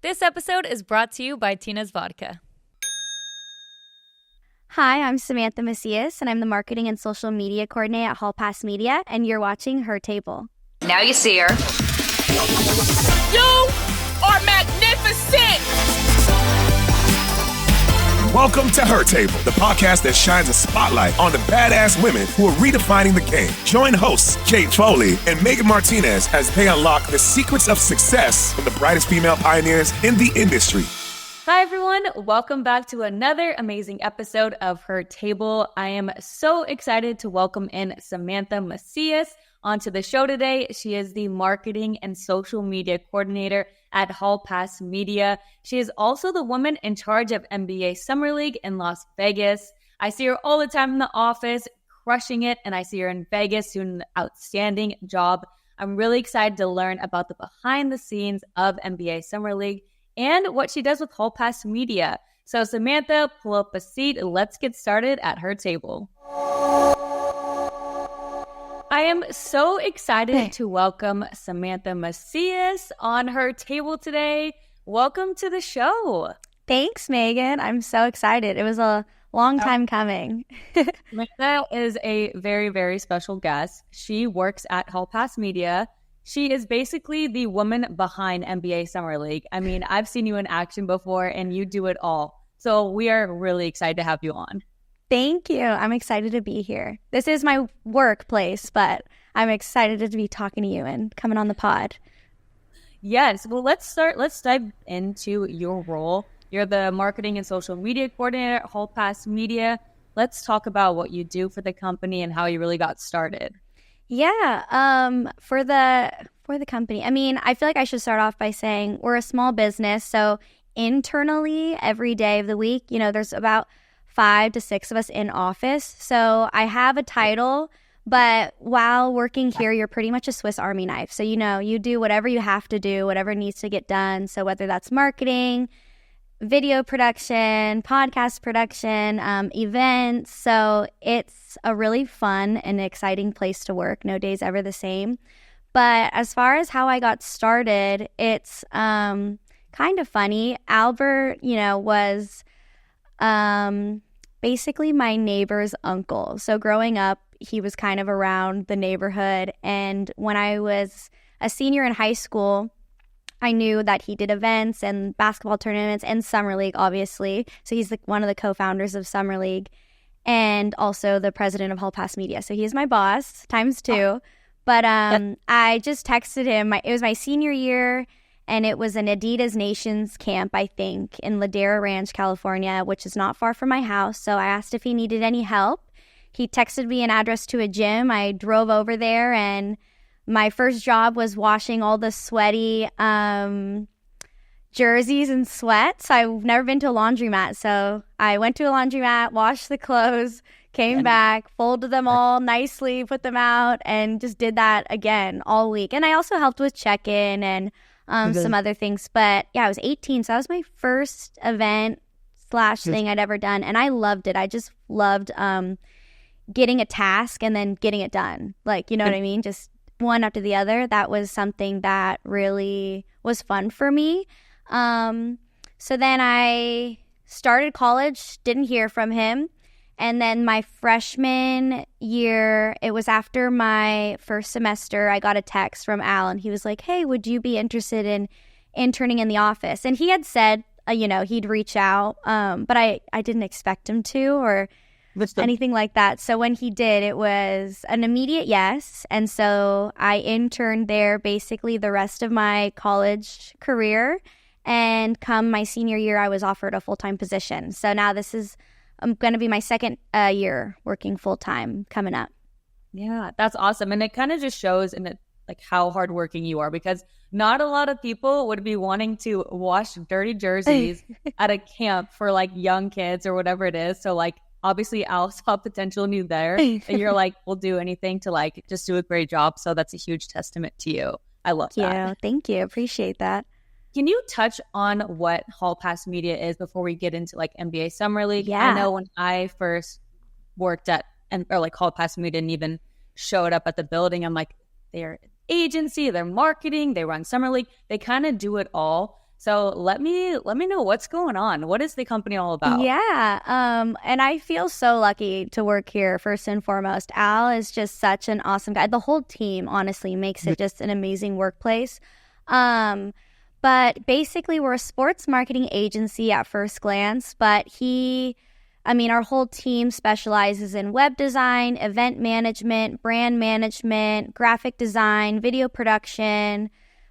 This episode is brought to you by Tina's Vodka. Hi, I'm Samantha Macias, and I'm the Marketing and Social Media Coordinator at Hall Pass Media, and you're watching Her Table. Now you see her. You are magnificent! Welcome to Her Table, the podcast that shines a spotlight on the badass women who are redefining the game. Join hosts Kate Foley and Megan Martinez as they unlock the secrets of success from the brightest female pioneers in the industry. Hi, everyone. Welcome back to another amazing episode of Her Table. I am so excited to welcome in Samantha Macias onto the show today. She is the Marketing and Social Media Coordinator at Hall Pass Media. She is also the woman in charge of NBA Summer League in Las Vegas. I see her all the time in the office, crushing it, and I see her in Vegas doing an outstanding job. I'm really excited to learn about the behind the scenes of NBA Summer League and what she does with Hall Pass Media. So Samantha, pull up a seat and let's get started at Her Table. I am so excited to welcome Samantha Macias on Her Table today. Welcome to the show. Thanks, Megan. I'm so excited. It was a long time coming. Samantha is a very, very special guest. She works at Hall Pass Media. She is basically the woman behind NBA Summer League. I mean, I've seen you in action before and you do it all. So we are really excited to have you on. Thank you. I'm excited to be here. This is my workplace, but I'm excited to be talking to you and coming on the pod. Yes. Well, let's dive into your role. You're the Marketing and Social Media Coordinator at Hall Pass Media. Let's talk about what you do for the company and how you really got started. Yeah. For the company, I mean, I feel like I should start off by saying we're a small business. So internally, every day of the week, there's about 5 to 6 of us in office. So I have a title, but while working here, you're pretty much a Swiss Army knife. So, you do whatever you have to do, whatever needs to get done. So whether that's marketing, video production, podcast production, events. So it's a really fun and exciting place to work. No day's ever the same. But as far as how I got started, it's kind of funny. Albert, was basically my neighbor's uncle. So growing up, he was kind of around the neighborhood. And when I was a senior in high school, I knew that he did events and basketball tournaments and Summer League, obviously. So he's one of the co-founders of Summer League and also the president of Hall Pass Media. So he is my boss, times 2. Oh. But I just texted him. It was my senior year. And it was an Adidas Nations camp, I think, in Ladera Ranch, California, which is not far from my house. So I asked if he needed any help. He texted me an address to a gym. I drove over there, and my first job was washing all the sweaty jerseys and sweats. I've never been to a laundromat. So I went to a laundromat, washed the clothes, came back, folded them all nicely, put them out, and just did that again all week. And I also helped with check-in and some other things. But yeah, I was 18. So that was my first event / thing I'd ever done. And I loved it. I just loved getting a task and then getting it done. Like, you know what I mean? Just one after the other. That was something that really was fun for me. So then I started college, didn't hear from him. And then my freshman year, it was after my first semester, I got a text from Al, and he was like, hey, would you be interested in interning in the office? And he had said, he'd reach out, but I didn't expect him to or anything like that. So when he did, it was an immediate yes. And so I interned there basically the rest of my college career. And come my senior year, I was offered a full-time position. So now I'm going to be my second year working full-time coming up. Yeah, that's awesome. And it kind of just shows how hardworking you are, because not a lot of people would be wanting to wash dirty jerseys at a camp for young kids or whatever it is. So obviously Al saw potential in you there, and you're we'll do anything to just do a great job. So that's a huge testament to you. I love that. Thank you. Appreciate that. Can you touch on what Hall Pass Media is before we get into NBA Summer League? Yeah. I know when I first worked at Hall Pass Media and even showed up at the building, I'm like, they're agency, they're marketing, they run Summer League, they kind of do it all. So let me know what's going on. What is the company all about? Yeah. And I feel so lucky to work here, first and foremost. Al is just such an awesome guy. The whole team, honestly, makes it just an amazing workplace. But basically, we're a sports marketing agency at first glance. But our whole team specializes in web design, event management, brand management, graphic design, video production,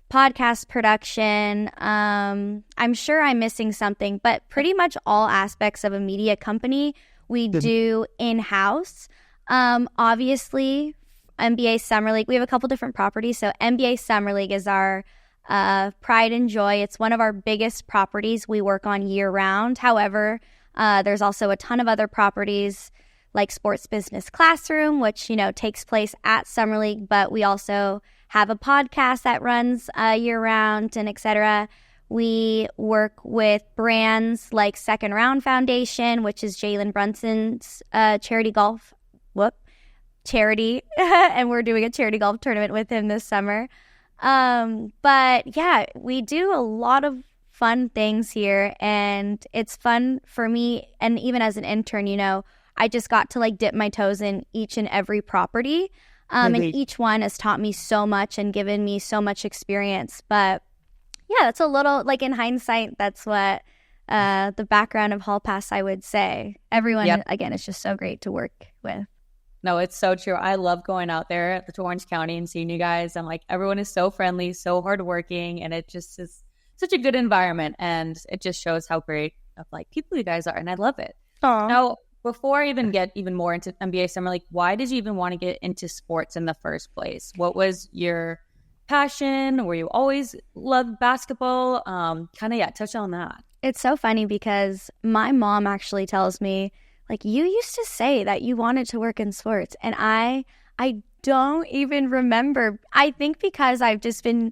podcast production. I'm sure I'm missing something, but pretty much all aspects of a media company we do in-house. Obviously, NBA Summer League, we have a couple different properties. So NBA Summer League is our pride and joy. It's one of our biggest properties we work on year-round. However, there's also a ton of other properties like Sports Business Classroom, which, takes place at Summer League, but we also have a podcast that runs year-round and et cetera. We work with brands like Second Round Foundation, which is Jalen Brunson's charity, and we're doing a charity golf tournament with him this summer. But yeah, we do a lot of fun things here, and it's fun for me. And even as an intern, I just got to dip my toes in each and every property. And each one has taught me so much and given me so much experience. But yeah, that's a little, in hindsight, that's what the background of Hall Pass, I would say. Everyone, again, is just so great to work with. No, it's so true. I love going out there to Orange County and seeing you guys. And everyone is so friendly, so hardworking, and it just is such a good environment. And it just shows how great of people you guys are. And I love it. Aww. Now, before I even get even more into NBA Summer League, why did you even want to get into sports in the first place? What was your passion? Were you always loved basketball? Touch on that. It's so funny because my mom actually tells me, you used to say that you wanted to work in sports. And I don't even remember. I think because I've just been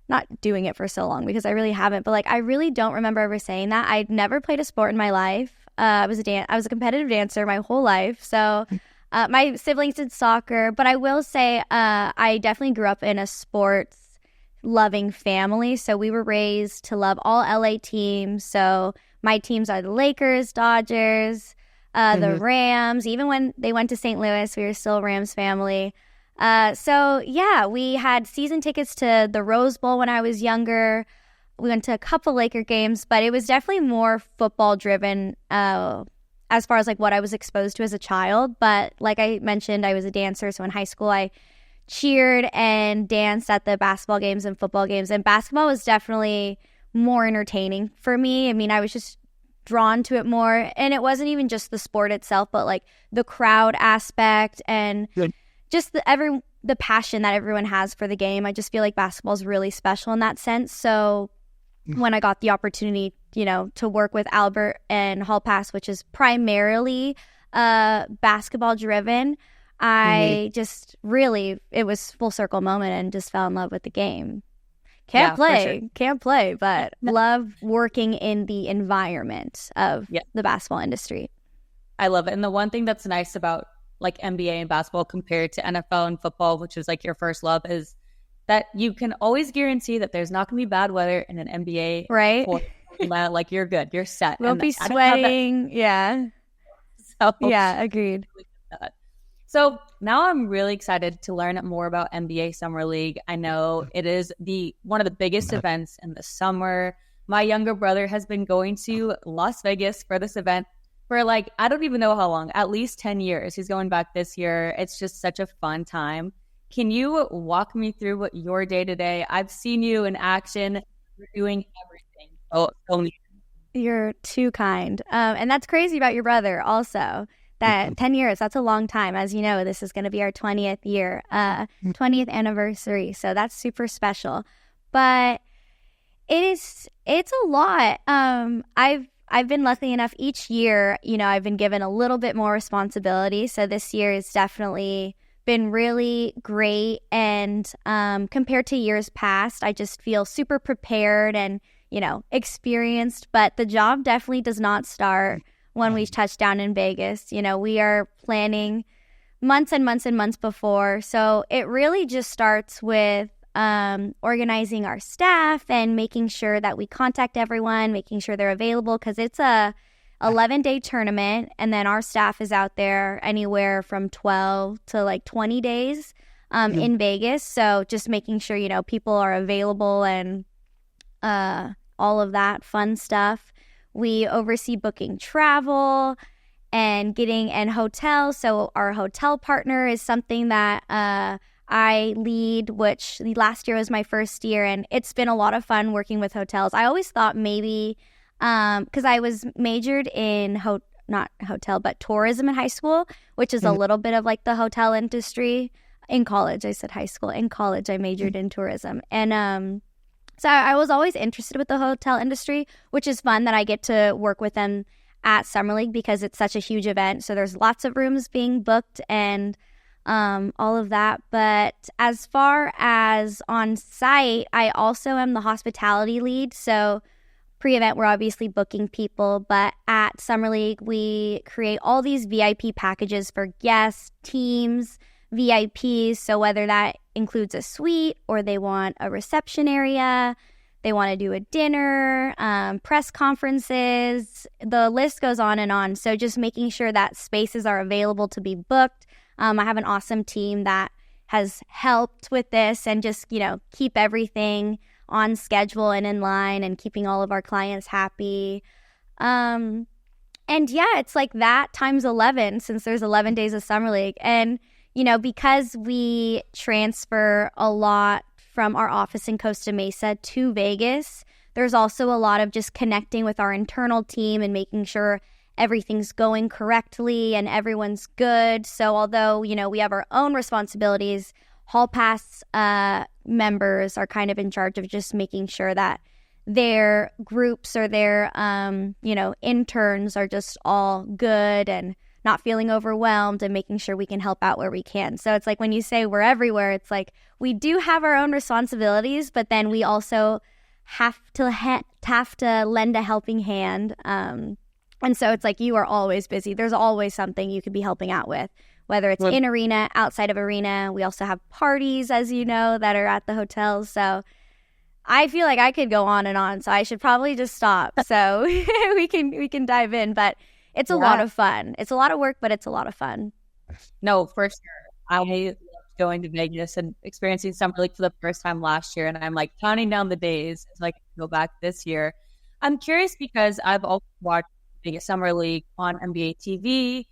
not doing it for so long, because I really haven't. But I really don't remember ever saying that. I'd never played a sport in my life. I was a competitive dancer my whole life. So my siblings did soccer. But I will say I definitely grew up in a sports-loving family. So we were raised to love all LA teams. So my teams are the Lakers, Dodgers, the Rams. Even when they went to St. Louis, we were still a Rams family. So yeah, we had season tickets to the Rose Bowl when I was younger. We went to a couple Laker games, but it was definitely more football driven as far as what I was exposed to as a child. But like I mentioned, I was a dancer. So in high school, I cheered and danced at the basketball games and football games. And basketball was definitely more entertaining for me. I was just drawn to it more. And it wasn't even just the sport itself, but the crowd aspect and just the passion that everyone has for the game. I just feel like basketball is really special in that sense. So when I got the opportunity, to work with Albert and Hall Pass, which is primarily basketball driven, I just really, it was full circle moment and just fell in love with the game. Can't play, but love working in the environment of the basketball industry. I love it. And the one thing that's nice about NBA and basketball compared to NFL and football, which is your first love, is that you can always guarantee that there's not going to be bad weather in an NBA. Right. You're good. You're set. We'll be sweating. Yeah. So, yeah, agreed. So now I'm really excited to learn more about NBA Summer League. I know it is one of the biggest events in the summer. My younger brother has been going to Las Vegas for this event for I don't even know how long, at least 10 years. He's going back this year. It's just such a fun time. Can you walk me through what your day-to-day? I've seen you in action. You're doing everything. Oh, you're too kind. And that's crazy about your brother also. That 10 years, that's a long time. As you know, this is going to be our 20th year, 20th anniversary. So that's super special. But it's a lot. I've been lucky enough each year, I've been given a little bit more responsibility. So this year has definitely been really great. And compared to years past, I just feel super prepared and, experienced. But the job definitely does not start when we touch down in Vegas. We are planning months and months and months before. So it really just starts with organizing our staff and making sure that we contact everyone, making sure they're available, because it's a 11-day tournament, and then our staff is out there anywhere from 12 to like 20 days in Vegas. So just making sure, you know, people are available and all of that fun stuff. We oversee booking travel and getting and hotels. So our hotel partner is something that I lead, which last year was my first year, and it's been a lot of fun working with hotels. I always thought maybe, because I was majored in not hotel, but tourism in high school, which is a little bit of like the hotel industry. In college, I said high school. In college, I majored in tourism. And so I was always interested with the hotel industry, which is fun that I get to work with them at Summer League because it's such a huge event. So there's lots of rooms being booked and all of that. But as far as on site, I also am the hospitality lead. So pre-event, we're obviously booking people, but at Summer League, we create all these VIP packages for guests, teams, VIPs. So whether that includes a suite or they want a reception area, they want to do a dinner, press conferences, the list goes on and on. So just making sure that spaces are available to be booked. I have an awesome team that has helped with this and just, you know, keep everything on schedule and in line and keeping all of our clients happy. And yeah, it's like that times 11 since there's 11 days of Summer League. And, you know, because we transfer a lot from our office in Costa Mesa to Vegas, there's also a lot of just connecting with our internal team and making sure everything's going correctly and everyone's good. So although, you know, we have our own responsibilities, Hall Pass members are kind of in charge of just making sure that their groups or their, you know, interns are just all good and not feeling overwhelmed and making sure we can help out where we can. So it's like when you say we're everywhere, it's like we do have our own responsibilities, but then we also have to lend a helping hand. And so it's like you are always busy. There's always something you could be helping out with, whether it's in arena, outside of arena. We also have parties, as you know, that are at the hotels. So I feel like I could go on and on. So I should probably just stop so we can dive in. But it's a lot of fun. It's a lot of work, but it's a lot of fun. No, for sure. I loved going to Vegas and experiencing Summer League for the first time last year. And I'm like counting down the days so I can go back this year. I'm curious because I've also watched Vegas Summer League on NBA TV.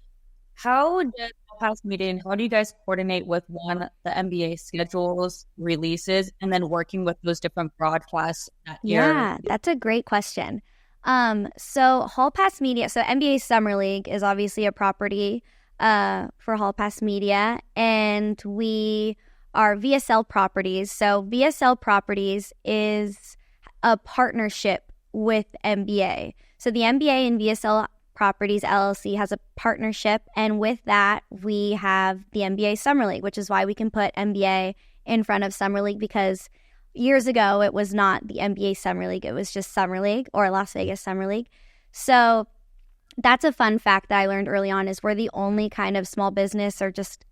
How does past meeting, how do you guys coordinate with the NBA schedules, releases, and then working with those different broadcasts? Yeah, that's a great question. So Hall Pass Media, so NBA Summer League is obviously a property for Hall Pass Media, and we are VSL Properties. So VSL Properties is a partnership with NBA. So the NBA and VSL Properties LLC has a partnership, and with that, we have the NBA Summer League, which is why we can put NBA in front of Summer League, because years ago, it was not the NBA Summer League. It was just Summer League or Las Vegas Summer League. So that's a fun fact that I learned early on, is we're the only kind of small business or just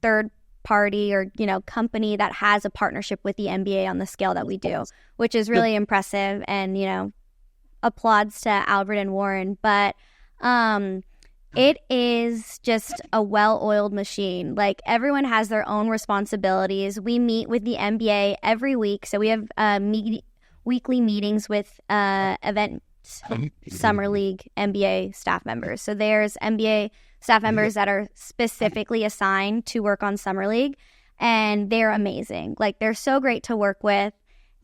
third party or, you know, company that has a partnership with the NBA on the scale that we do, which is really impressive, and, you know, applauds to Albert and Warren. But it is just a well-oiled machine. Like, everyone has their own responsibilities. We meet with the NBA every week. So we have weekly meetings with event Summer League NBA staff members. So there's NBA staff members that are specifically assigned to work on Summer League, and they're amazing. Like, they're so great to work with,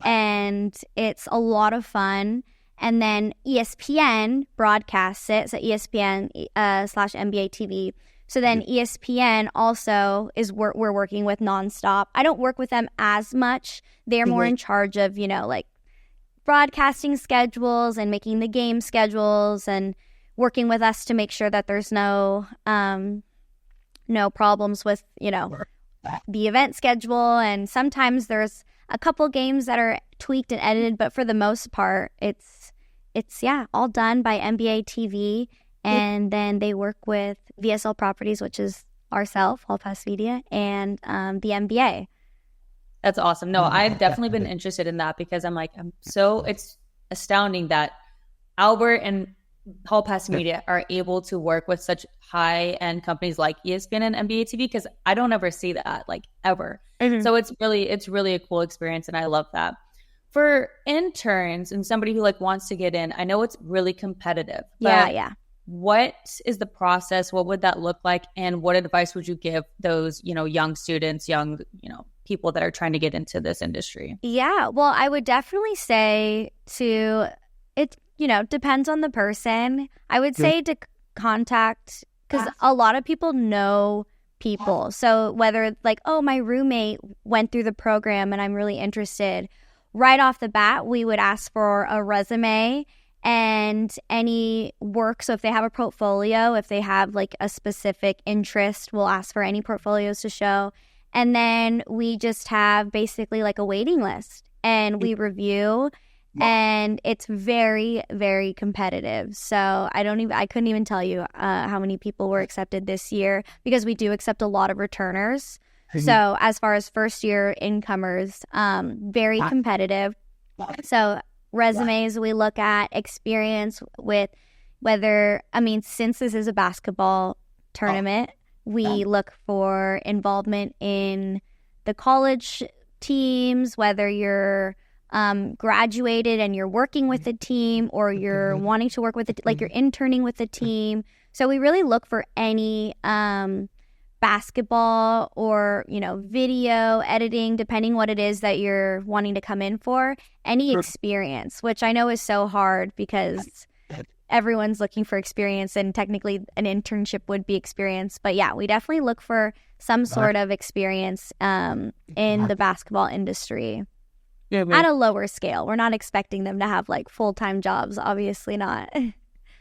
and it's a lot of fun. And then ESPN broadcasts it, so ESPN / NBA TV. So then ESPN also is we're working with nonstop. I don't work with them as much. They're more in charge of, you know, like broadcasting schedules and making the game schedules and working with us to make sure that there's no problems with, you know, the event schedule. And sometimes there's a couple games that are tweaked and edited, but for the most part, it's all done by NBA TV, and then they work with VSL Properties, which is ourselves, Hall Pass Media, and the NBA. That's awesome. No, I've definitely been interested in that because it's astounding that Albert and Hall Pass Media are able to work with such high-end companies like ESPN and NBA TV, because I don't ever see that, like, ever. Mm-hmm. So it's really a cool experience, and I love that. For interns and somebody who like wants to get in, I know it's really competitive. Yeah. What is the process? What would that look like? And what advice would you give those, young students, people that are trying to get into this industry? Yeah, well, I would definitely say it depends on the person. I would say to contact, because a lot of people know people. So whether like, oh, my roommate went through the program and I'm really interested, right off the bat, we would ask for a resume and any work. So if they have a portfolio, if they have like a specific interest, we'll ask for any portfolios to show. And then we just have basically like a waiting list and we review, and it's very, very competitive. So I couldn't even tell you how many people were accepted this year, because we do accept a lot of returners. So as far as first year incomers, very competitive. So resumes, we look at experience with since this is a basketball tournament, we look for involvement in the college teams, whether you're graduated and you're working with the team, or you're wanting to work with like you're interning with the team. So we really look for any basketball or video editing, depending what it is that you're wanting to come in for, any experience, which I know is so hard because everyone's looking for experience, and technically an internship would be experience. But yeah, we definitely look for some sort of experience in the basketball industry. Yeah, at a lower scale. We're not expecting them to have like full-time jobs, obviously not.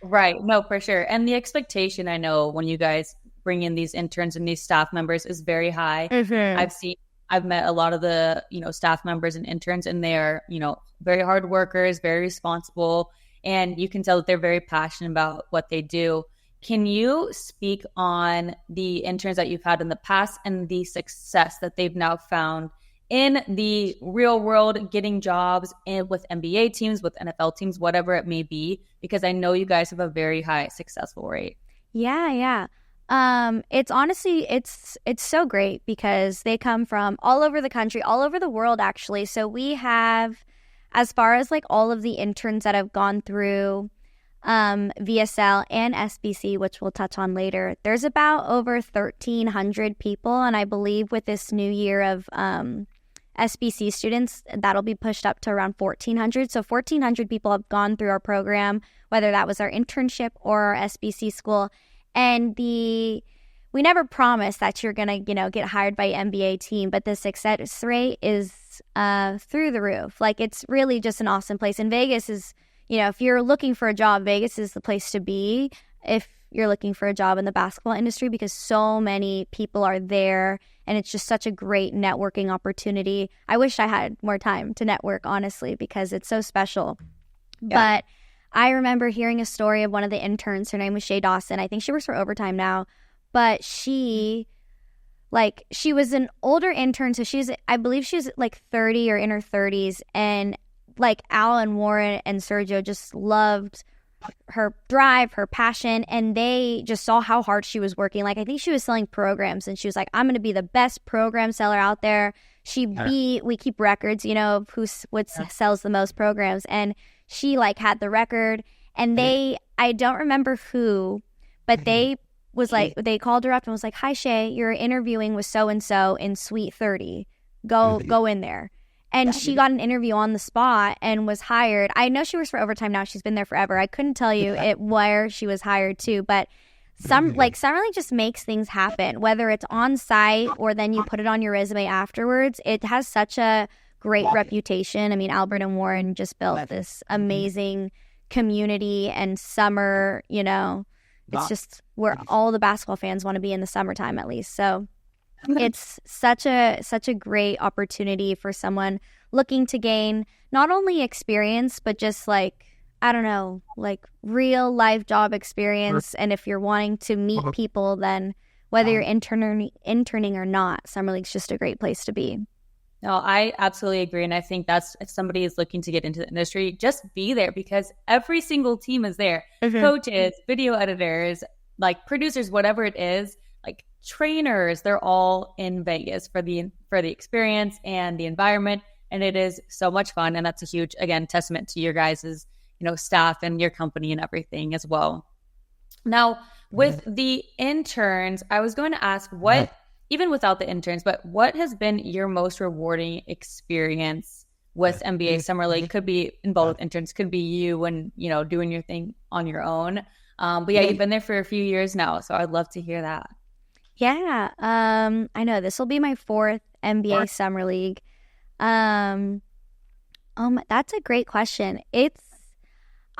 Right. No, for sure. And the expectation, I know, when you guys bring in these interns and these staff members is very high. Mm-hmm. I've met a lot of the, staff members and interns, and they are, very hard workers, very responsible, and you can tell that they're very passionate about what they do. Can you speak on the interns that you've had in the past and the success that they've now found in the real world, getting jobs with NBA teams, with NFL teams, whatever it may be? Because I know you guys have a very high successful rate. Yeah. It's honestly, it's so great because they come from all over the country, all over the world, actually. So we have, as far as like all of the interns that have gone through VSL and SBC, which we'll touch on later, there's about over 1,300 people. And I believe with this new year of SBC students, that'll be pushed up to around 1,400. So 1,400 people have gone through our program, whether that was our internship or our SBC school. And we never promise that you're going to, get hired by an NBA team, but the success rate is through the roof. Like, it's really just an awesome place. And Vegas is, if you're looking for a job, Vegas is the place to be if you're looking for a job in the basketball industry, because so many people are there and it's just such a great networking opportunity. I wish I had more time to network, honestly, because it's so special. Yeah. But I remember hearing a story of one of the interns. Her name was Shay Dawson. I think she works for Overtime now. But she was an older intern. So I believe she's like 30 or in her 30s. And like Al and Warren and Sergio just loved her drive, her passion. And they just saw how hard she was working. Like, I think she was selling programs. And she was like, I'm going to be the best program seller out there. We keep records, of what sells the most programs. And she had the record, and I don't remember who, but they called her up and was like, hi, Shay, you're interviewing with so-and-so in Suite 30. Go in there. And she got an interview on the spot and was hired. I know she works for Overtime now. She's been there forever. I couldn't tell you where she was hired to, but Summerlink just makes things happen, whether it's on site or then you put it on your resume afterwards. It has such a great reputation. I mean, Albert and Warren just built this amazing community, and summer, it's just where all the basketball fans want to be in the summertime, at least. So it's such a great opportunity for someone looking to gain not only experience, but just real life job experience. And if you're wanting to meet people, then whether you're interning or not, Summer League's just a great place to be. No, I absolutely agree. And I think that's, if somebody is looking to get into the industry, just be there, because every single team is there. Coaches, video editors, like producers, whatever it is, like trainers, they're all in Vegas for the experience and the environment. And it is so much fun. And that's a huge, again, testament to your guys's, staff and your company and everything as well. Now, with the interns, I was going to ask even without the interns, but what has been your most rewarding experience with NBA Summer League? Could be involved with interns, could be you and, doing your thing on your own. But yeah, you've been there for a few years now, so I'd love to hear that. Yeah, I know this will be my 4th NBA Summer League. That's a great question.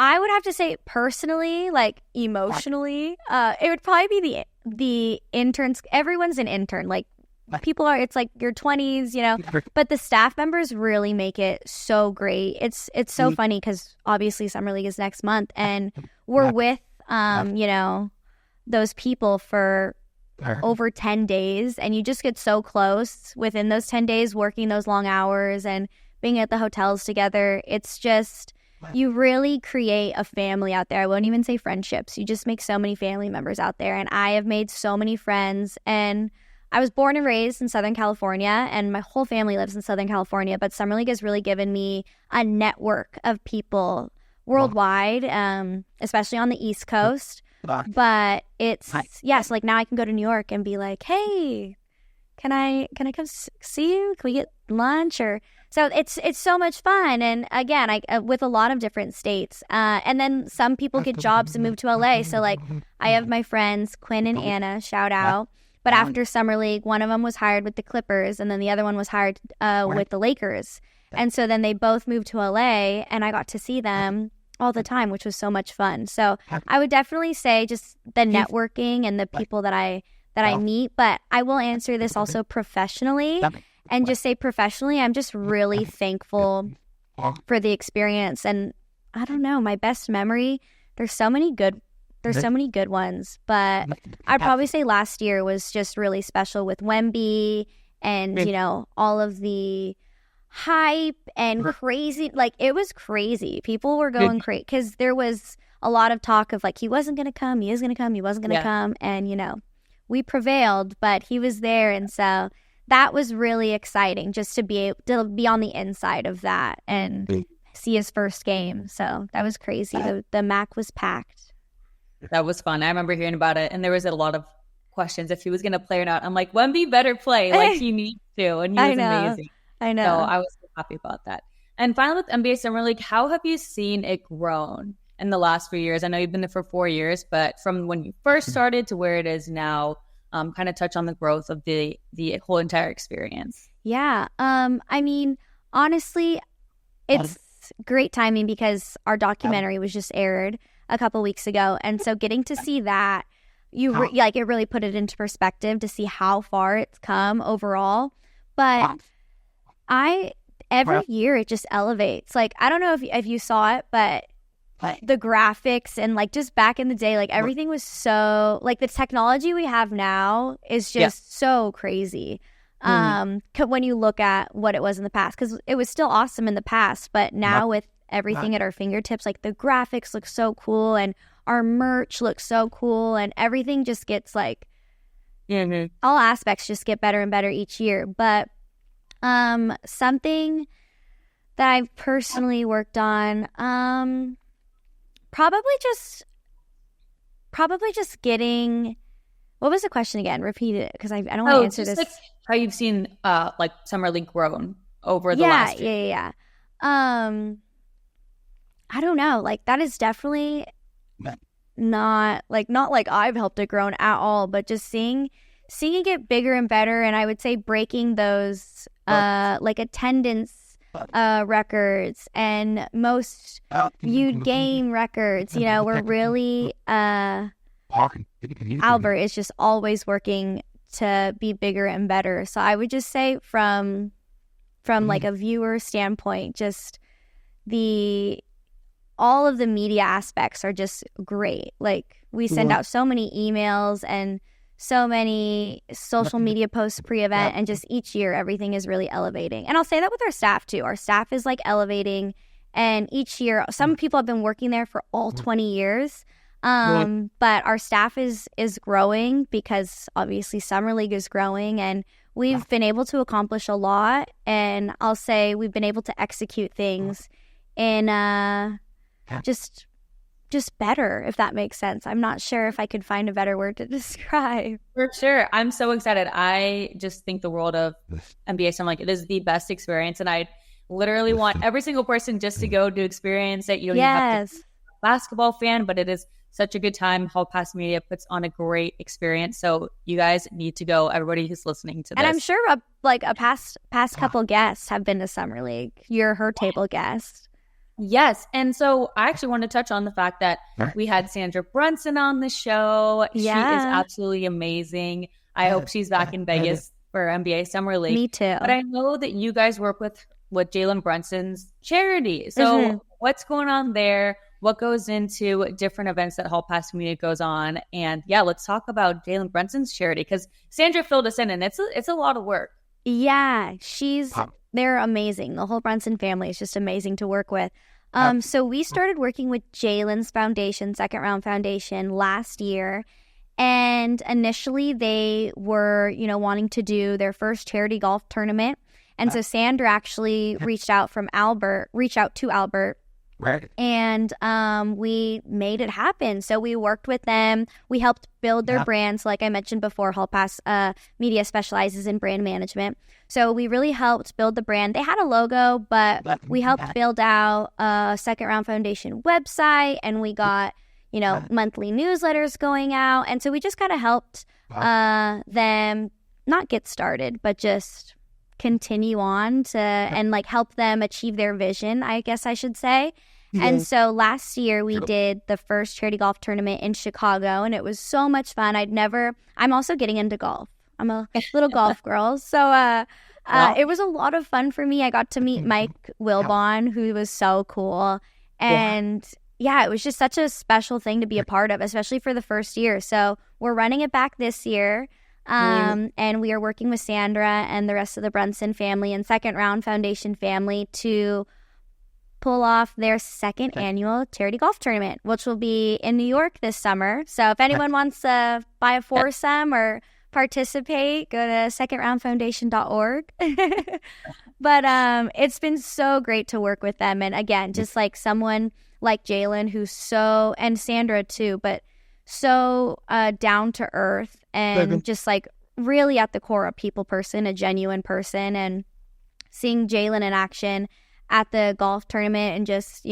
I would have to say personally, like emotionally, it would probably be the interns. Everyone's an intern. Like people are, it's like your 20s, but the staff members really make it so great. It's so funny because obviously Summer League is next month and we're with, those people for over 10 days and you just get so close within those 10 days working those long hours and being at the hotels together. It's just, you really create a family out there. I won't even say friendships. You just make so many family members out there. And I have made so many friends. And I was born and raised in Southern California, and my whole family lives in Southern California. But Summer League has really given me a network of people worldwide, especially on the East Coast. But it's, so like now I can go to New York and be like, hey, can I come see you? Can we get lunch? Or so it's so much fun. And again, I with a lot of different states. And then some people get jobs and move to LA. So like I have my friends Quinn and Anna, shout out. But after Summer League, one of them was hired with the Clippers, and then the other one was hired with the Lakers. And so then they both moved to LA, and I got to see them all the time, which was so much fun. So I would definitely say just the networking and the people that I meet. But I will answer this also professionally, and just say professionally, I'm just really thankful for the experience. And I don't know, my best memory, there's so many good ones, but I'd probably say last year was just really special with Wemby and, all of the hype and crazy. Like, it was crazy. People were going crazy because there was a lot of talk of like, he wasn't going to come, he is going to come, he wasn't going to come. And, we prevailed, but he was there. And so that was really exciting just to be able to be on the inside of that and see his first game. So that was crazy. The MAC was packed. That was fun. I remember hearing about it, and there was a lot of questions if he was going to play or not. I'm like, Wemby better play. Like, he needs to, and he was amazing. I know. So I was so happy about that. And finally, with NBA Summer League, how have you seen it grown in the last few years? I know you've been there for 4 years, but from when you first started to where it is now, kind of touch on the growth of the whole entire experience. Yeah. I mean, honestly, it's great timing because our documentary was just aired a couple weeks ago, and so getting to see that, it really put it into perspective to see how far it's come overall. But every year it just elevates. Like, I don't know if you saw it, but the graphics and like just back in the day, like everything was so, like the technology we have now is just so crazy. When you look at what it was in the past, because it was still awesome in the past, but now with everything at our fingertips, like the graphics look so cool and our merch looks so cool, and everything just gets like all aspects just get better and better each year. But something that I've personally worked on, probably just getting, what was the question again? Repeat it, because I don't want to answer this. Like how you've seen like Summer League grown over the last year. Yeah. I don't know. Like, that is definitely not like I've helped it grown at all, but just seeing it get bigger and better. And I would say breaking those like attendance records and most viewed game records. We're really Albert is just always working to be bigger and better. So I would just say from like a viewer standpoint, just all of the media aspects are just great. Like, we send out so many emails and so many social media posts pre-event, and just each year everything is really elevating. And I'll say that with our staff too. Our staff is like elevating, and each year some people have been working there for all 20 years. But our staff is growing because obviously Summer League is growing, and we've been able to accomplish a lot. And I'll say we've been able to execute things in just better, if that makes sense. I'm not sure if I could find a better word to describe. For sure. I'm so excited. I just think the world of NBA Summer League, it is the best experience. And I literally want every single person just to go to experience it. You don't even have to be a basketball fan, but it is such a good time. Hall Pass Media puts on a great experience. So you guys need to go, everybody who's listening to this. And I'm sure a past couple guests have been to Summer League. You're her table guest. Yes. And so I actually want to touch on the fact that we had Sandra Brunson on the show. She is absolutely amazing. I hope she's back in Vegas for NBA Summer League. Me too. But I know that you guys work with Jalen Brunson's charity. So what's going on there? What goes into different events that Hall Pass Media goes on? And yeah, let's talk about Jalen Brunson's charity, because Sandra filled us in, and it's a lot of work. Yeah, they're amazing. The whole Brunson family is just amazing to work with. So we started working with Jalen's foundation, Second Round Foundation, last year. And initially they were, wanting to do their first charity golf tournament. And so Sandra actually reached out to Albert. Right. And we made it happen. So we worked with them. We helped build their brands. Like I mentioned before, Hall Pass Media specializes in brand management. So we really helped build the brand. They had a logo, but we helped build out a Second Round Foundation website, and we got, monthly newsletters going out. And so we just kind of helped them not get started, but just continue on and help them achieve their vision, I guess I should say. And so last year we did the first charity golf tournament in Chicago, and it was so much fun. I'm also getting into golf. I'm a little golf girl. So it was a lot of fun for me. I got to meet Mike Wilbon, who was so cool. And yeah, it was just such a special thing to be a part of, especially for the first year. So we're running it back this year. And we are working with Sandra and the rest of the Brunson family and Second Round Foundation family to pull off their second annual charity golf tournament, which will be in New York this summer. So if anyone wants to buy a foursome or participate, go to secondroundfoundation.org. But it's been so great to work with them. And again, just like someone like Jalen, who's and Sandra too, but so down to earth and just really at the core a people person, a genuine person. And seeing Jalen in action at the golf tournament and just,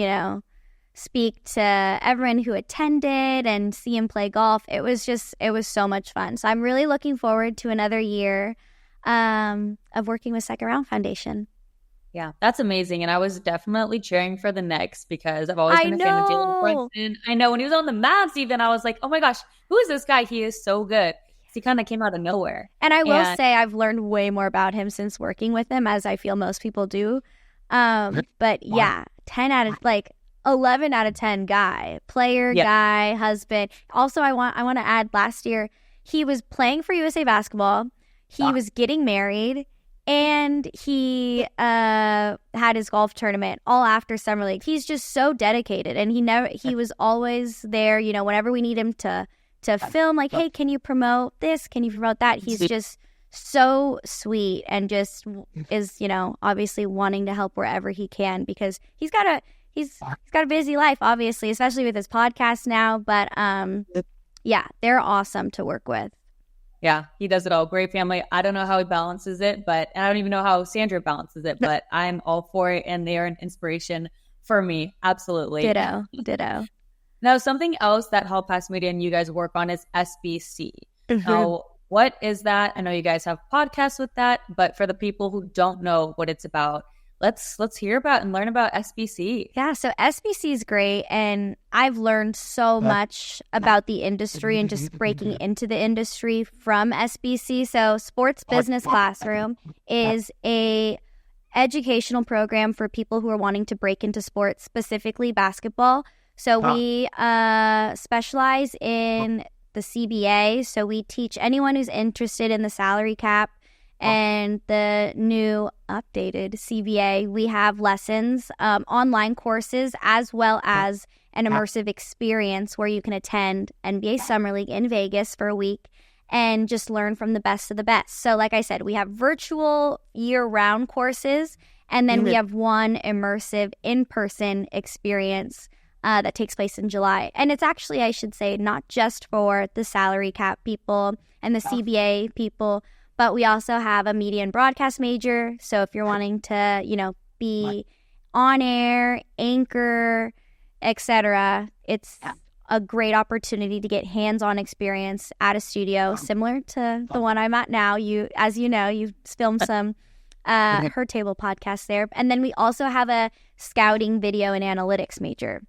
speak to everyone who attended and see him play golf, it was so much fun. So I'm really looking forward to another year of working with Second Round Foundation. Yeah, that's amazing. And I was definitely cheering for the next because I've always been a fan of Jalen Brunson. I know when he was on the Mavs even, I was like, oh my gosh, who is this guy? He is so good. He kind of came out of nowhere. And I will say I've learned way more about him since working with him, as I feel most people do. But yeah, 11 out of 10 guy, player, guy, husband. Also, I want to add, last year, he was playing for USA Basketball. He was getting married. And he had his golf tournament all after Summer League. He's just so dedicated, and he was always there, whenever we need him to film, like, hey, can you promote this? Can you promote that? He's just so sweet and just is, obviously wanting to help wherever he can, because he's got a busy life, obviously, especially with his podcast now. But yeah, they're awesome to work with. Yeah, he does it all. Great family. I don't know how he balances it, and I don't even know how Sandra balances it, but I'm all for it, and they are an inspiration for me. Absolutely. Ditto. Now, something else that Hall Pass Media and you guys work on is SBC. Now, what is that? I know you guys have podcasts with that, but for the people who don't know what it's about, let's hear about and learn about SBC. Yeah, so SBC is great, and I've learned so much about the industry and just breaking into the industry from SBC. So Sports Business Classroom is a educational program for people who are wanting to break into sports, specifically basketball. So we specialize in the CBA. So we teach anyone who's interested in the salary cap and the new updated CBA. We have lessons, online courses, as well as an immersive experience where you can attend NBA Summer League in Vegas for a week and just learn from the best of the best. So like I said, we have virtual year-round courses, and then we have one immersive in-person experience that takes place in July. And it's actually, I should say, not just for the salary cap people and the CBA people, but we also have a media and broadcast major. So if you're wanting to, be on air, anchor, etc., it's a great opportunity to get hands-on experience at a studio similar to the one I'm at now. As you know, you've filmed some Her Table podcast there. And then we also have a scouting, video, and analytics major.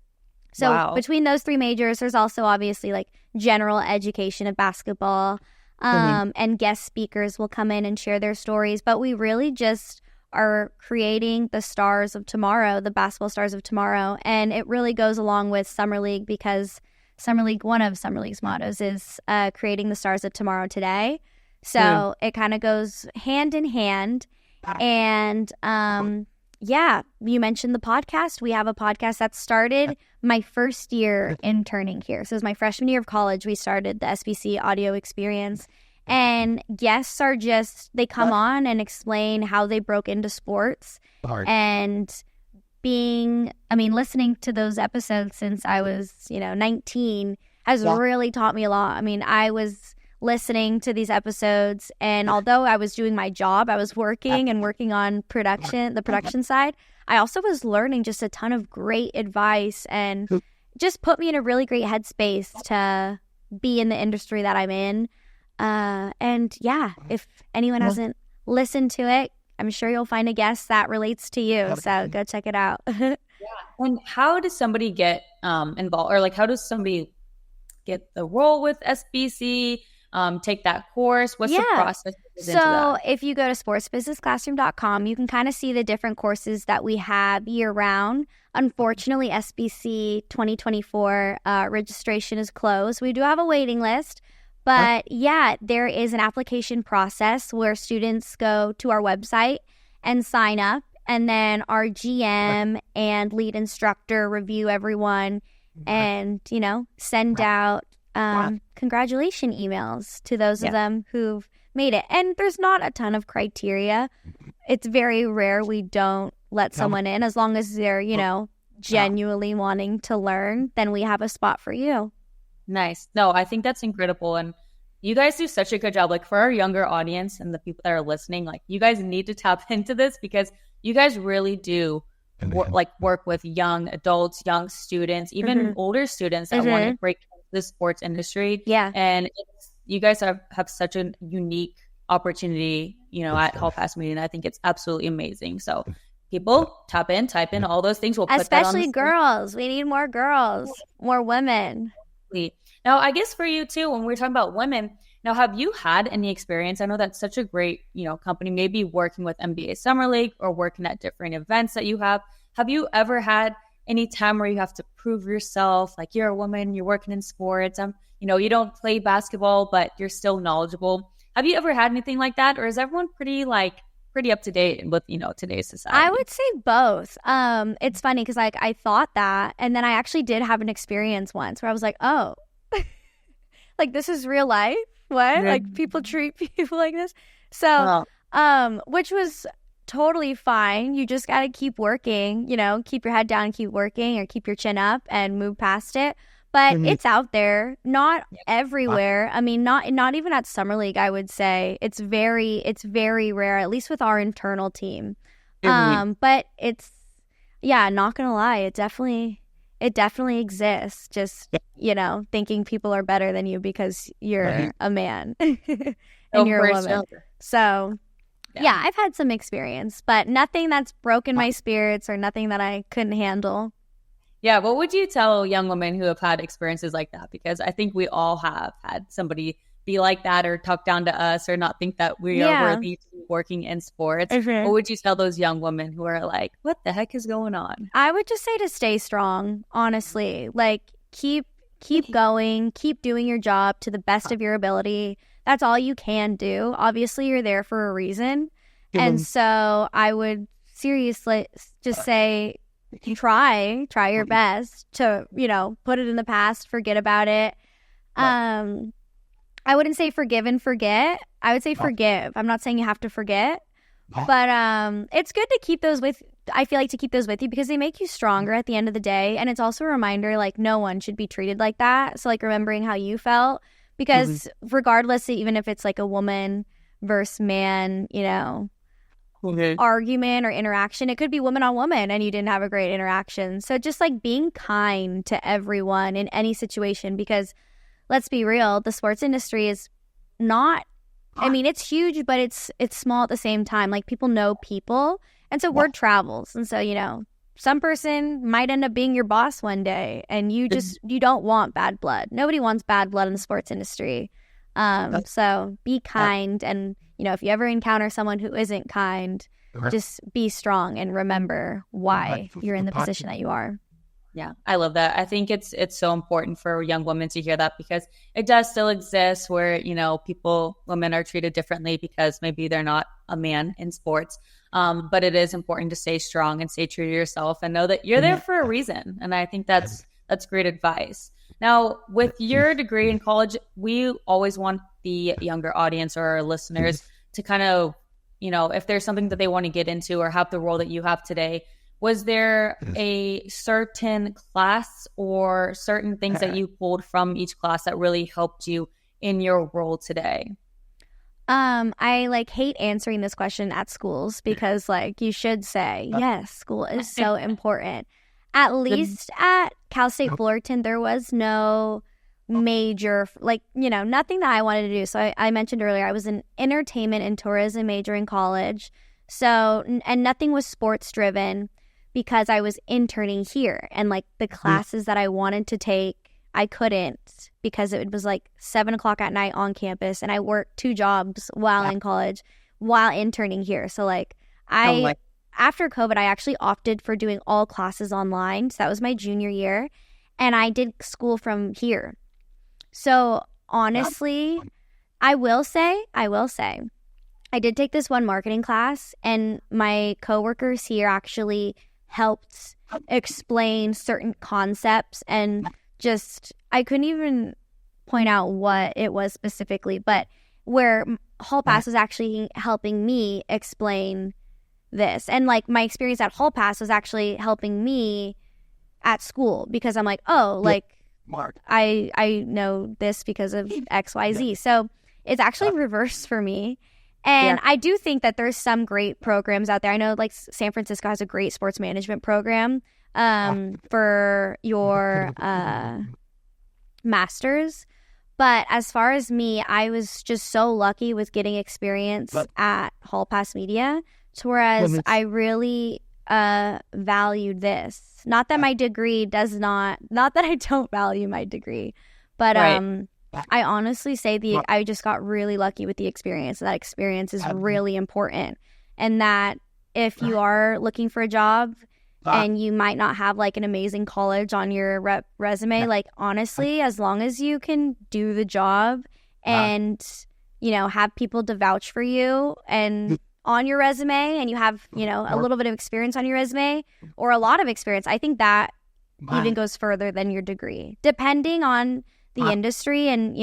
So between those three majors, there's also obviously like general education of basketball, and guest speakers will come in and share their stories. But we really just are creating the stars of tomorrow, the basketball stars of tomorrow. And it really goes along with Summer League, because Summer League, one of Summer League's mottos is creating the stars of tomorrow today. So it kind of goes hand in hand. And you mentioned the podcast. We have a podcast that started my first year interning here. So it was my freshman year of college. We started the SBC audio experience. And guests are they come on and explain how they broke into sports. And listening to those episodes since I was, 19 has really taught me a lot. I mean, I was listening to these episodes, and although I was doing my job, I was working on the production side. I also was learning just a ton of great advice, and just put me in a really great headspace to be in the industry that I'm in. If anyone hasn't listened to it, I'm sure you'll find a guest that relates to you. So go check it out. And how does somebody get involved, or like how does somebody get the role with SBC? Take that course? What's the process? So if you go to sportsbusinessclassroom.com, you can kind of see the different courses that we have year round. Unfortunately, SBC 2024 registration is closed. We do have a waiting list, but there is an application process where students go to our website and sign up, and then our GM and lead instructor review everyone and, send out congratulation emails to those of them who've made it. And there's not a ton of criteria. It's very rare we don't let someone in. As long as they're, genuinely wanting to learn, then we have a spot for you. Nice. No, I think that's incredible. And you guys do such a good job. Like, for our younger audience and the people that are listening, like, you guys need to tap into this, because you guys really do work with young adults, young students, even older students that want to break into the sports industry. Yeah. And you guys have such a unique opportunity, at Hall Pass Media. I think it's absolutely amazing. So people, type in all those things. We'll put especially that on girls. We need more girls, more women. Now, I guess for you too, when we're talking about women, now, have you had any experience? I know that's such a great, company, maybe working with NBA Summer League or working at different events that you have. Have you ever had any time where you have to prove yourself? Like, you're a woman, you're working in sports, you don't play basketball, but you're still knowledgeable. Have you ever had anything like that? Or is everyone pretty up to date with, today's society? I would say both. It's funny because I thought that, and then I actually did have an experience once where I was like, oh, like, this is real life. What? Like, people treat people like this? So, which was totally fine. You just got to keep working, keep your head down, keep working, or keep your chin up and move past it. But it's out there, not everywhere. I mean, not even at Summer League, I would say. It's very rare, at least with our internal team. But it's, not gonna lie, it definitely exists. Just, thinking people are better than you because you're a man and you're a woman. So, I've had some experience, but nothing that's broken my spirits or nothing that I couldn't handle. Yeah, what would you tell young women who have had experiences like that? Because I think we all have had somebody be like that, or talk down to us, or not think that we are worthy to be working in sports. What would you tell those young women who are like, what the heck is going on? I would just say to stay strong, honestly. Like, keep keep going, keep doing your job to the best of your ability. That's all you can do. Obviously, you're there for a reason. And so I would seriously just say, try your best to, put it in the past, forget about it. I wouldn't say forgive and forget. I would say forgive. I'm not saying you have to forget, but it's good to keep those with. I feel like to keep those with you because they make you stronger at the end of the day. And it's also a reminder, like, no one should be treated like that. So, like, remembering how you felt, because regardless, even if it's like a woman versus man, argument or interaction, it could be woman on woman and you didn't have a great interaction. So just like being kind to everyone in any situation, because let's be real, the sports industry is not, I mean, it's huge, but it's small at the same time. Like, people know people. And so word travels. And so, some person might end up being your boss one day, and you don't want bad blood. Nobody wants bad blood in the sports industry. So be kind. And, if you ever encounter someone who isn't kind, just be strong and remember why you're in the position that you are. Yeah, I love that. I think it's so important for young women to hear that, because it does still exist where, women are treated differently because maybe they're not a man in sports. But it is important to stay strong and stay true to yourself and know that you're there for a reason. And I think that's great advice. Now, with your degree in college, we always want the younger audience or our listeners to kind of, if there's something that they want to get into or have the role that you have today, was there a certain class or certain things that you pulled from each class that really helped you in your role today? I hate answering this question at schools because you should say, yes, school is so important. At least at Cal State Fullerton, there was no major, nothing that I wanted to do. So I mentioned earlier, I was an entertainment and tourism major in college. So, and nothing was sports driven because I was interning here, and the classes that I wanted to take, I couldn't because it was 7:00 at night on campus, and I worked 2 jobs while in college while interning here. So after COVID, I actually opted for doing all classes online. So that was my junior year, and I did school from here. So honestly, I will say, I did take this one marketing class, and my coworkers here actually helped explain certain concepts, and just, I couldn't even point out what it was specifically, but where Hall Pass was actually helping me explain this. And my experience at Hall Pass was actually helping me at school, because I'm I know this because of XYZ. So it's actually reversed for me. And I do think that there's some great programs out there. I know San Francisco has a great sports management program for your master's. But as far as me, I was just so lucky with getting experience at Hall Pass Media, whereas I really valued this. Not that my degree not that I don't value my degree, but I honestly say I just got really lucky with the experience. That experience is really important. And that if you are looking for a job and you might not have an amazing college on your resume, honestly, as long as you can do the job and, have people to vouch for you and on your resume, and you have, a little bit of experience on your resume or a lot of experience, I think that even goes further than your degree, depending on the industry and,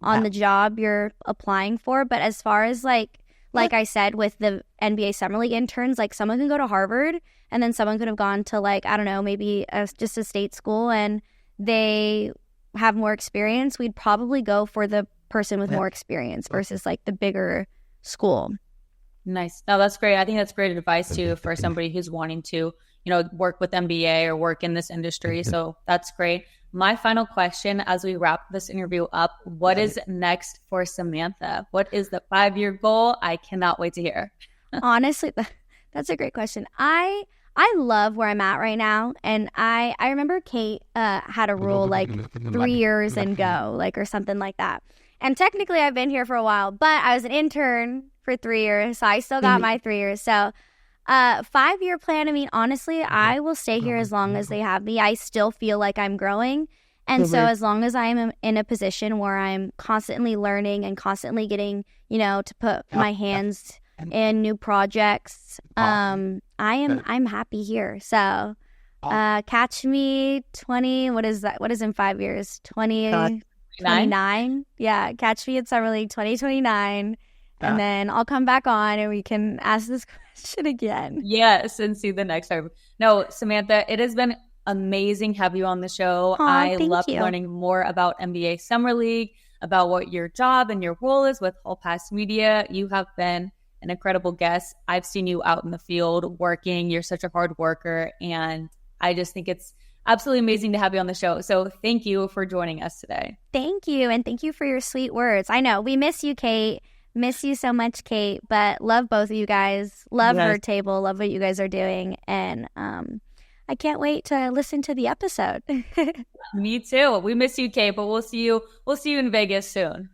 on the job you're applying for. But as far as like I said, with the NBA Summer League interns, someone can go to Harvard and then someone could have gone to I don't know, maybe just a state school, and they have more experience. We'd probably go for the person with more experience versus the bigger school. Nice. No, that's great. I think that's great advice too for somebody who's wanting to, work with MBA or work in this industry. So that's great. My final question as we wrap this interview up, what is next for Samantha? What is the 5-year goal? I cannot wait to hear. Honestly, that's a great question. I love where I'm at right now. And I remember Kate had a rule 3 years and go, or something like that. And technically I've been here for a while, but I was an intern for 3 years. So I still got my 3 years. So 5-year plan, I mean, honestly, I will stay here as long as they have me. I still feel like I'm growing. And so as long as I am in a position where I'm constantly learning and constantly getting, to put my hands in new projects, I'm happy here. So catch me 20, what is that? What is in 5 years? 2029? Yeah, catch me at Summer League 2029. And then I'll come back on and we can ask this question again. Yes, and see the next time. No, Samantha, it has been amazing having you on the show. Aw, thank love you. learning more about NBA Summer League, about what your job and your role is with Hall Pass Media. You have been an incredible guest. I've seen you out in the field working. You're such a hard worker, and I just think it's absolutely amazing to have you on the show. So thank you for joining us today. Thank you, and thank you for your sweet words. I know, we miss you, Kate. Miss you so much, Kate, but love both of you guys. Love Her Table. Love what you guys are doing. And I can't wait to listen to the episode. Me too. We miss you, Kate, but we'll see you in Vegas soon.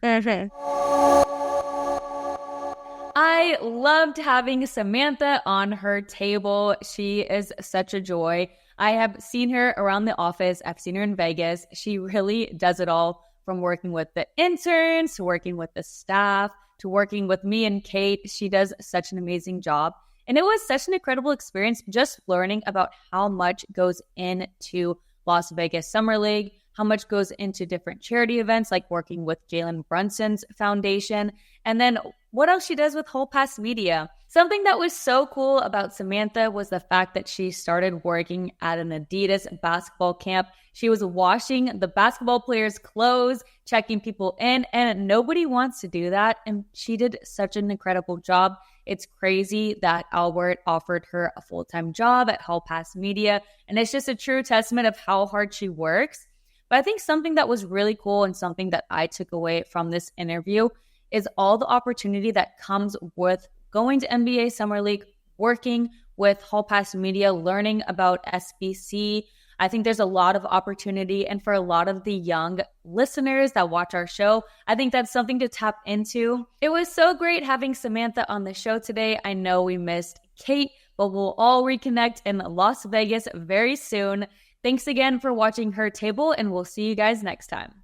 I loved having Samantha on Her Table. She is such a joy. I have seen her around the office. I've seen her in Vegas. She really does it all, from working with the interns to working with the staff to working with me and Kate. She does such an amazing job. And it was such an incredible experience just learning about how much goes into Las Vegas Summer League, how much goes into different charity events like working with Jalen Brunson's foundation, and then what else she does with Hall Pass Media. Something that was so cool about Samantha was the fact that she started working at an Adidas basketball camp. She was washing the basketball players' clothes, checking people in, and nobody wants to do that. And she did such an incredible job. It's crazy that Albert offered her a full-time job at Hall Pass Media, and it's just a true testament of how hard she works. But I think something that was really cool and something that I took away from this interview is all the opportunity that comes with going to NBA Summer League, working with Hall Pass Media, learning about SBC. I think there's a lot of opportunity. And for a lot of the young listeners that watch our show, I think that's something to tap into. It was so great having Samantha on the show today. I know we missed Kate, but we'll all reconnect in Las Vegas very soon. Thanks again for watching Her Table, and we'll see you guys next time.